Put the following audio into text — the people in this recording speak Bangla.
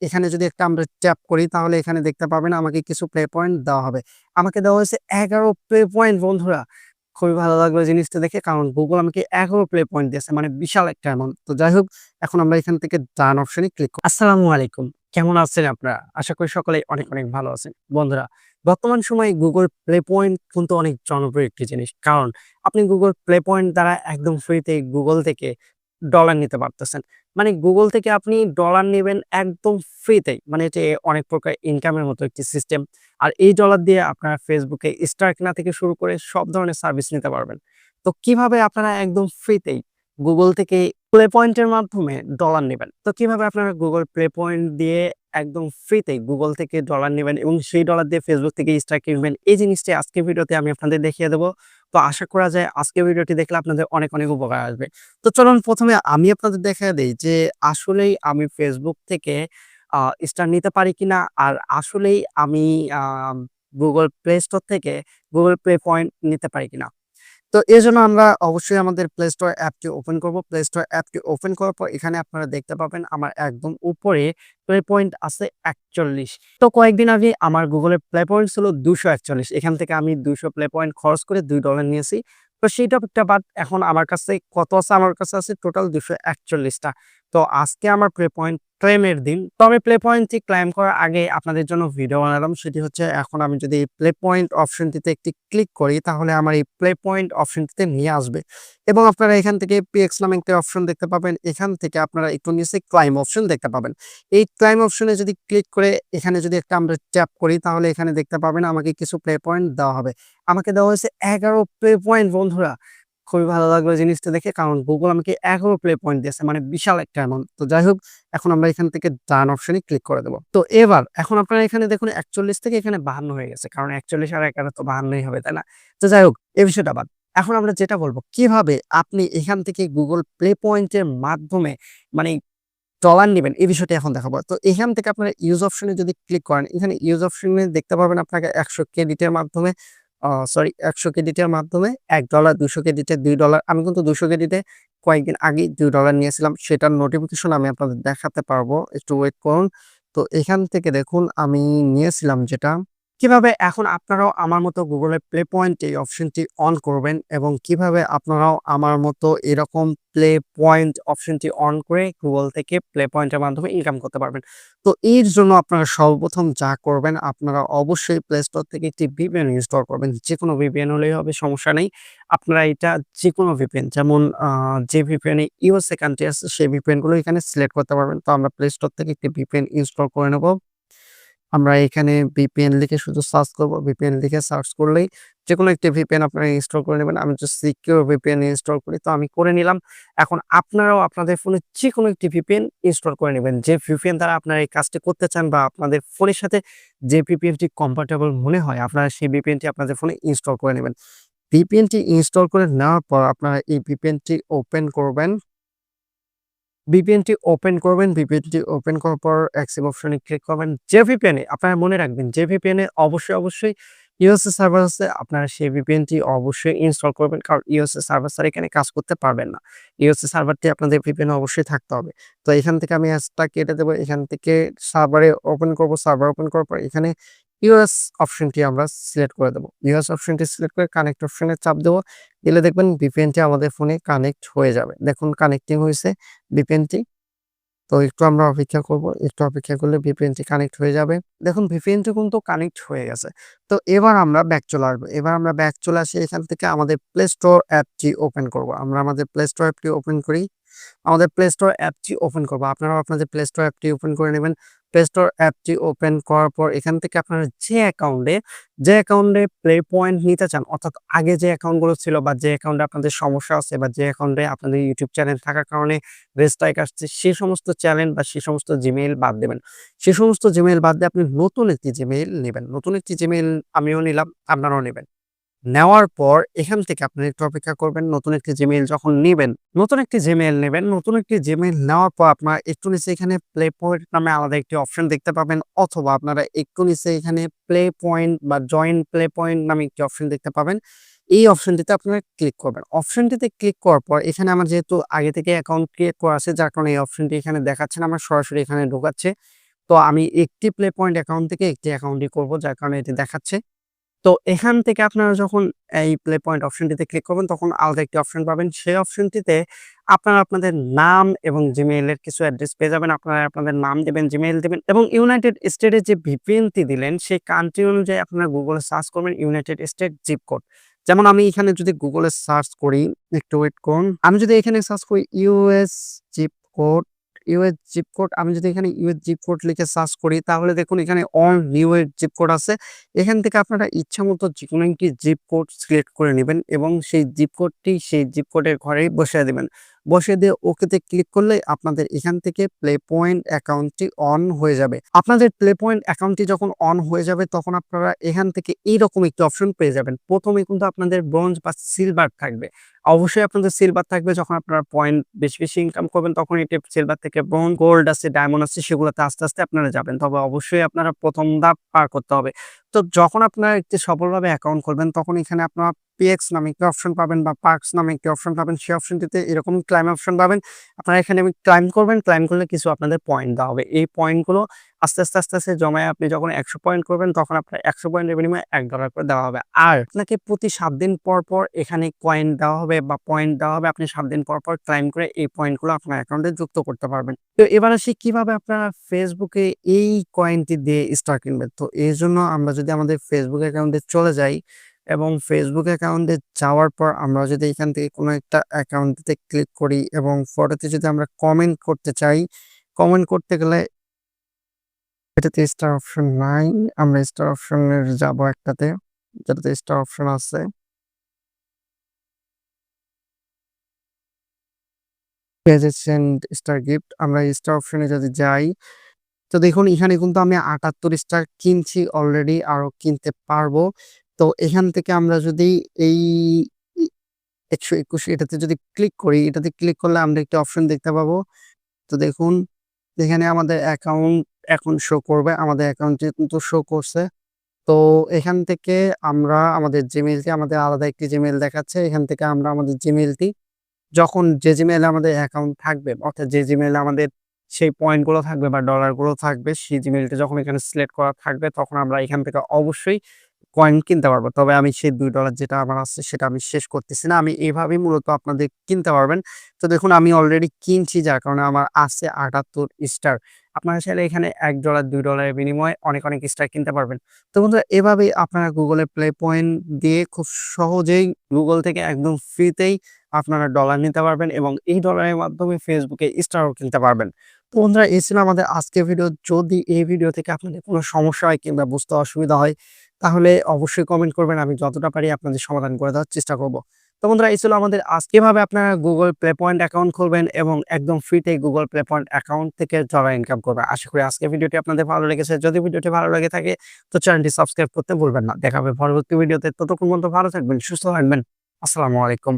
এখানে যদি একটা আমরা ট্যাপ করি তাহলে এখানে দেখতে পাবেন আমাকে কিছু প্লে পয়েন্ট দেওয়া হবে। আমাকে দেওয়া হয়েছে ১১ প্লে পয়েন্ট বন্ধুরা। খুবই ভালো লাগলো জিনিসটা দেখে, কারণ Google আমাকে ১১ প্লে পয়েন্ট দিয়েছে, মানে বিশাল একটা অ্যামাউন্ট। তো যাই হোক, এখন আমরা এখান থেকে ডান অপশনে ক্লিক করব। আসসালামু আলাইকুম। কেমন আছেন আপনারা? আশা করি সকলেই অনেক, অনেক ভালো আছেন। বন্ধুরা, বর্তমান সময়ে Google প্লে পয়েন্ট কিন্তু অনেক জনপ্রিয় একটি জিনিস। কারণ আপনি Google প্লে পয়েন্ট দ্বারা একদম ফ্রিতে Google থেকে ডলার নিতে পারতেছেন। মানে Google থেকে আপনি ডলার নিবেন একদম ফ্রিতেই। মানে এটি অনেক প্রকার ইনকামের মতো একটি সিস্টেম। আর এই ডলার দিয়ে আপনারা Facebook এ স্টার কেনা থেকে শুরু করে সব ধরনের সার্ভিস নিতে পারবেন। তো কিভাবে আপনারা একদম ফ্রিতেই Google থেকে প্লে পয়েন্টের মাধ্যমে ডলার নিবেন? তো কিভাবে আপনারা Google প্লে পয়েন্ট দিয়ে একদম ফ্রিতেই Google থেকে ডলার নিবেন এবং সেই ডলার দিয়ে Facebook থেকে স্টার কিনবেন, এই জিনিসটি আজকের ভিডিওতে আমি আপনাদের দেখিয়ে দেব। তো আশা করা যায় আজকের ভিডিওটি দেখলে আপনাদের অনেক, অনেক উপকার আসবে। তো চলুন ১ম এ আমি আপনাদের দেখায় দেই যে আসলেই আমি Facebook থেকে আ স্টার নিতে পারি কিনা? আর আসলেই আমি আ Google Play Store থেকে Google Play Point নিতে পারি কিনা? তো এজন্য আমরা অবশ্যই আমাদের Play Store অ্যাপটি ওপেন করব। Play Store অ্যাপটি ওপেন করার পর এখানে আপনারা দেখতে পাবেন আমার একদম উপরে প্লে পয়েন্ট আছে ৪১। তো কয়েকদিন আগে আমার Google এর প্লে পয়েন্ট ছিল ২৪১। এখান থেকে আমি ২০০ প্লে পয়েন্ট খরচ করে $২ নিয়েছি। তো সেই টপিকটা বাদ, এখন আমার কাছে কত আছে? আমার কাছে আছে টোটাল ২৪১ টা। তো আজকে আমার প্লে পয়েন্ট ক্লেমের দিন। তো আমি প্লে পয়েন্টটি ক্লেম করার আগে আপনাদের জন্য ভিডিও বানালাম। সেটি হচ্ছে, এখন আমি যদি প্লে পয়েন্ট অপশনটিতে একটি ক্লিক করি তাহলে আমার এই প্লে পয়েন্ট অপশনটিতে নিয়ে আসবে এবং আপনারা এখান থেকে PX নামে একটি অপশন দেখতে পাবেন। এখান থেকে আপনারা একটু নিচে ক্লাইম অপশন দেখতে পাবেন। এই ক্লাইম অপশনে যদি ক্লিক করে এখানে যদি একটা আমরা ট্যাপ করি তাহলে এখানে দেখতে পাবেন আমাকে কিছু প্লে পয়েন্ট দেওয়া হবে। আমাকে দেওয়া হয়েছে ১১ প্লে পয়েন্ট বন্ধুরা। খুবই ভালো লাগলো জিনিসটা দেখে, কারণ Google আমাকে ১১ প্লে পয়েন্ট দিয়েছে, মানে বিশাল একটা অ্যামাউন্ট। তো যাই হোক, এখন আমরা এখান থেকে ডান অপশনে ক্লিক করে দেব। তো এবার এখন আপনারা এখানে দেখুন ৪১ থেকে এখানে ৫২ হয়ে গেছে। কারণ ৪১ আর ১১ তো ৫২ই হবে, তাই না? তো যাই হোক, এই বিষয়টা বাদ। এখন আমরা যেটা বলব, কিভাবে আপনি এখান থেকে Google প্লে পয়েন্টের মাধ্যমে মানে ডলার নিবেন, এই বিষয়টি এখন দেখাবো। তো এখান থেকে আপনারা ইউজ অপশনে যদি ক্লিক করেন, এখানে ইউজ অপশনে দেখতে পাবেন আপনাকে ১০০ ক্রেডিটের মাধ্যমে ১০০ ক্রেডিটের মাধ্যমে $১, ২০০ ক্রেডিটে $২। আমি কিন্তু ২০০ ক্রেডিটে কয়েকদিন আগেই $২ নিয়েছিলাম। সেটার নোটিফিকেশন আমি আপনাদের দেখাতে পারবো। একটু ওয়েট করুন। তো এখান থেকে দেখুন আমি নিয়েছিলাম যেটা। কিভাবে এখন আপনারাও আমার মতো Google এর প্লে পয়েন্ট এই অপশনটি অন করবেন এবং কিভাবে আপনারাও আমার মতো এরকম প্লে পয়েন্ট অপশনটি অন করে Google থেকে প্লে পয়েন্টের মাধ্যমে ইনকাম করতে পারবেন। তো এর জন্য আপনারা সর্বপ্রথম যা করবেন, আপনারা অবশ্যই Play Store থেকে একটি VPN ইনস্টল করবেন। যেকোনো VPN হলেই হবে, সমস্যা নেই। আপনারা এটা যেকোনো VPN, যেমন যে VPN এ USA কান্ট্রি আছে সেই VPN গুলো এখানে সিলেক্ট করতে পারবেন। তো আমরা Play Store থেকে একটি VPN ইনস্টল করে নেব। আমরা এখানে VPN লিখে শুধু সার্চ করব। VPN লিখে সার্চ করলেই যেকোনো একটি VPN আপনারা ইনস্টল করে নেবেন। আমি জাস্ট সিকিউর VPN ইনস্টল করি। তো আমি করে নিলাম। এখন আপনারাও আপনাদের ফোনে যেকোনো একটি VPN ইনস্টল করে নিবেন। যে VPN দ্বারা আপনারা এই কাজটি করতে চান বা আপনাদের ফোনের সাথে যে VPN টি কম্প্যাটেবল মনে হয়, আপনারা সেই VPN টি আপনাদের ফোনে ইনস্টল করে নিবেন। VPN টি ইনস্টল করে নেওয়ার পর আপনারা এই VPN টি ওপেন করবেন। VPN টি ওপেন করার পর অ্যাকসেপ্ট অপশনে ক্লিক করবেন। যে VPN এ আপনারা মনে রাখবেন, যে VPN এ অবশ্যই USA সার্ভার আছে, আপনারা সেই VPN টি অবশ্যই ইনস্টল করবেন। কারণ USA সার্ভার ছাড়া এখানে কাজ করতে পারবেন না। USA সার্ভারটি আপনাদের VPN এ অবশ্যই থাকতে হবে। তো এখান থেকে আমি অ্যাজটা কেটে দেব। এখান থেকে সার্ভারে ওপেন করব। সার্ভার ওপেন করার পর এখানে US অপশনটি আমরা সিলেক্ট করে দেব। US অপশনটি সিলেক্ট করে কানেক্ট অপশনে চাপ দেব। দিলে দেখবেন VPN টি আমাদের ফোনে কানেক্ট হয়ে যাবে। দেখুন কানেক্টিং হইছে VPN টি। তো একটু আমরা অপেক্ষা করব। একটু অপেক্ষা করলে VPN টি কানেক্ট হয়ে যাবে। দেখুন VPN টি কিন্তু কানেক্ট হয়ে গেছে। তো এবার আমরা ব্যাক চলে আসবো। এবার আমরা ব্যাক চলে আসি, এখান থেকে আমাদের Play Store অ্যাপটি ওপেন করব। আমরা আমাদের Play Store অ্যাপটি ওপেন করি। আমাদের Play Store অ্যাপটি ওপেন করব। আপনারাও আপনাদের Play Store অ্যাপটি ওপেন করে নেবেন। Play Store অ্যাপটি ওপেন করার পর এখান থেকে আপনারা যে অ্যাকাউন্টে প্লে পয়েন্ট নিতে চান, অর্থাৎ আগে যে অ্যাকাউন্টগুলো ছিল বা যে অ্যাকাউন্টে আপনাদের সমস্যা আছে বা যে অ্যাকাউন্টে আপনাদের YouTube চ্যানেল থাকার কারণে রেস্ট্রাইক আসছে, সে সমস্ত চ্যানেল বা সে সমস্ত Gmail বাদ দেবেন। সে সমস্ত Gmail বাদ দিয়ে আপনি নতুন একটি Gmail নিবেন। নতুন একটি Gmail আমিও নিলাম, আপনারাও নিবেন। নেওয়ার পর এখান থেকে আপনারা একটু অপেক্ষা করবেন। নতুন একটি Gmail যখন নিবেন, নতুন একটি Gmail নেবেন। নতুন একটি Gmail নেওয়ার পর আপনারা একটু নিচে এখানে প্লে পয়েন্ট নামে আলাদা একটি অপশন দেখতে পাবেন, অথবা আপনারা একটু নিচে এখানে প্লে পয়েন্ট বা জয়েন প্লে পয়েন্ট নামে একটি অপশন দেখতে পাবেন। এই অপশনটিতে আপনারা ক্লিক করবেন। অপশনটিতে ক্লিক করার পর এখানে আমার যেহেতু আগে থেকে অ্যাকাউন্ট ক্রিয়েট করা আছে, যার কারণে এই অপশনটি এখানে দেখাচ্ছে না, আমার সরাসরি এখানে ঢোকাচ্ছে। তো আমি একটি প্লে পয়েন্ট অ্যাকাউন্ট থেকে একটি অ্যাকাউন্টই করব, যার কারণে এটি দেখাচ্ছে। তো এখান থেকে আপনারা যখন এই প্লে পয়েন্ট অপশনটিতে ক্লিক করবেন, তখন আলাদা একটি অপশন পাবেন। সেই অপশনটিতে আপনারা আপনাদের নাম এবং জিমেইল এর কিছু অ্যাড্রেস পেয়ে যাবেন। আপনারা আপনাদের নাম দিবেন, জিমেইল দিবেন এবং ইউনাইটেড স্টেটের যে ভিপিএনটি দিলেন, সেই কান্ট্রি অনুযায়ী আপনারা গুগলে সার্চ করবেন ইউনাইটেড স্টেট জিপ কোড। যেমন আমি এখানে যদি গুগলে সার্চ করি, একটু ওয়েট করুন। আমি যদি এখানে সার্চ করি US zip code, US zip code, আমি যদি এখানে ইউএস জিপ কোড লিখে সার্চ করি, তাহলে দেখুন এখানে অল ইউএস জিপ কোড আছে। এখান থেকে আপনারা ইচ্ছামতো যেকোনো একটি জিপ কোড সিলেক্ট করে নিবেন এবং সেই জিপ কোডটি সেই জিপ কোডের ঘরেই বসিয়ে দিবেন। বসিয়ে দিয়ে ওকেতে ক্লিক করলেই আপনাদের এখান থেকে প্লে পয়েন্ট অ্যাকাউন্টটি অন হয়ে যাবে। আপনাদের প্লে পয়েন্ট অ্যাকাউন্টটি যখন অন হয়ে যাবে, তখন আপনারা এখান থেকে এইরকম একটি অপশন পেয়ে যাবেন। ১ম এ কিন্তু আপনাদের ব্রোঞ্জ বা সিলভার থাকবে। অবশ্যই আপনাদের সিলভার থাকবে। যখন আপনারা পয়েন্ট বেশি, বেশি ইনকাম করবেন, তখন এটি সিলভার থেকে ব্রোঞ্জ, গোল্ড আছে, ডায়মন্ড আছে, সেগুলোতে আস্তে, আস্তে আপনারা যাবেন। তবে অবশ্যই আপনারা ১ম ধাপ পার করতে হবে। তো যখন আপনারা একটি সফলভাবে অ্যাকাউন্ট করবেন, তখন এখানে আপনারা পিএক্স নামে একটি অপশন পাবেন বা পার্কস নামে একটি অপশন পাবেন। সেই অপশনটিতে এরকম ক্লাইম অপশন পাবেন। আপনারা এখানে ক্লাইম করবেন। ক্লাইম করলে কিছু আপনাদের পয়েন্ট দেওয়া হবে। এই পয়েন্টগুলো আস্তে, আস্তে, আস্তে, আস্তে জমায়ে আপনি যখন ১০০ পয়েন্ট করবেন, তখন আপনার ১০০ পয়েন্টের বিনিময়ে $১ করে দেওয়া হবে। আর আপনাকে প্রতি ৭ দিন পর, পর এখানে কয়েন দেওয়া হবে বা পয়েন্ট দেওয়া হবে। আপনি ৭ দিন পর, পর ক্লাইম করে এই পয়েন্টগুলো আপনার অ্যাকাউন্টে যুক্ত করতে পারবেন। তো এবার আসি কিভাবে আপনারা Facebook এ এই কয়েনটি দিয়ে স্টার কিনবেন। তো এজন্য আমরা যদি আমাদের Facebook অ্যাকাউন্টে চলে যাই এবং Facebook অ্যাকাউন্টে যাওয়ার পর আমরা যদি এখান থেকে কোনো একটা অ্যাকাউন্টে ক্লিক করি এবং ফটোতে যদি আমরা কমেন্ট করতে চাই, কমেন্ট করতে গেলে এটাতে স্টার অপশন নাই। আমরা স্টার অপশনের যাবো একটাতে, যেটাতে স্টার অপশন আছে। পেজে সেন্ড স্টার গিফট। আমরা স্টার অপশনে যদি যাই, তো দেখুন এখানে কিন্তু আমি ৭৮ স্টার কিনছি অলরেডি, আরো কিনতে পারবো। তো এখান থেকে আমরা যদি এই ই ১২১ এটাতে যদি ক্লিক করি, এটাতে ক্লিক করলে আমরা একটা অপশন দেখতে পাবো। তো দেখুন এখানে আমাদের অ্যাকাউন্ট এখন শো করবে। আমাদের অ্যাকাউন্টটি কিন্তু শো করছে। তো এখান থেকে আমরা আমাদের জিমেইলটি, আমাদের আলাদা একটি জিমেইল দেখাচ্ছে। এখান থেকে আমরা আমাদের জিমেইলটি, যখন যে জিমেইলে আমাদের অ্যাকাউন্ট থাকবে, অর্থাৎ যে জিমেইলে আমাদের সেই পয়েন্ট গুলো থাকবে বা ডলার গুলো থাকবে, সেই জিমেইলটা যখন এখানে সিলেক্ট করা থাকবে, তখন আমরা এখান থেকে অবশ্যই কয়েন কিনতে পারবো। তবে আমি সেই $২ যেটা আমার আছে সেটা আমি শেষ করতেছি না। আমি এভাবেই মূলত আপনাদের কিনতে পারবেন। তো দেখুন আমি অলরেডি কিনছি, যার কারণে আমার আছে ৭৮ স্টার। আপনারা চাইলে এখানে $১ $২ এর বিনিময়ে অনেক, অনেক স্টার কিনতে পারবেন। তো বন্ধুরা, এভাবেই আপনারা গুগলে প্লে পয়েন্ট দিয়ে খুব সহজেই গুগল থেকে একদম ফ্রিতেই আপনারা ডলার নিতে পারবেন এবং এই ডলারের মাধ্যমে Facebook এ স্টারও কিনতে পারবেন। তো বন্ধুরা, এই ছিল আমাদের আজকের ভিডিও। যদি এই ভিডিও থেকে আপনাদের কোনো সমস্যা হয় কিংবা বুঝতে অসুবিধা হয়, তাহলে অবশ্যই কমেন্ট করবেন। আমি যতটা পারি আপনাদের সমাধান করে দেওয়ার চেষ্টা করব। তো বন্ধুরা, এই ছিল আমাদের কিভাবে আপনারা গুগল প্লে পয়েন্ট অ্যাকাউন্ট খুলবেন এবং একদম ফ্রিতেই গুগল প্লে পয়েন্ট অ্যাকাউন্ট থেকে ডলার ইনকাম করবেন। আশা করি আজকের ভিডিওটি আপনাদের ভালো লেগেছে। যদি ভিডিওটি ভালো লেগে থাকে, তো চ্যানেলটি সাবস্ক্রাইব করতে ভুলবেন না। দেখা হবে পরবর্তী ভিডিওতে। ততক্ষণ পর্যন্ত ভালো থাকবেন, সুস্থ থাকবেন। আসসালামু আলাইকুম।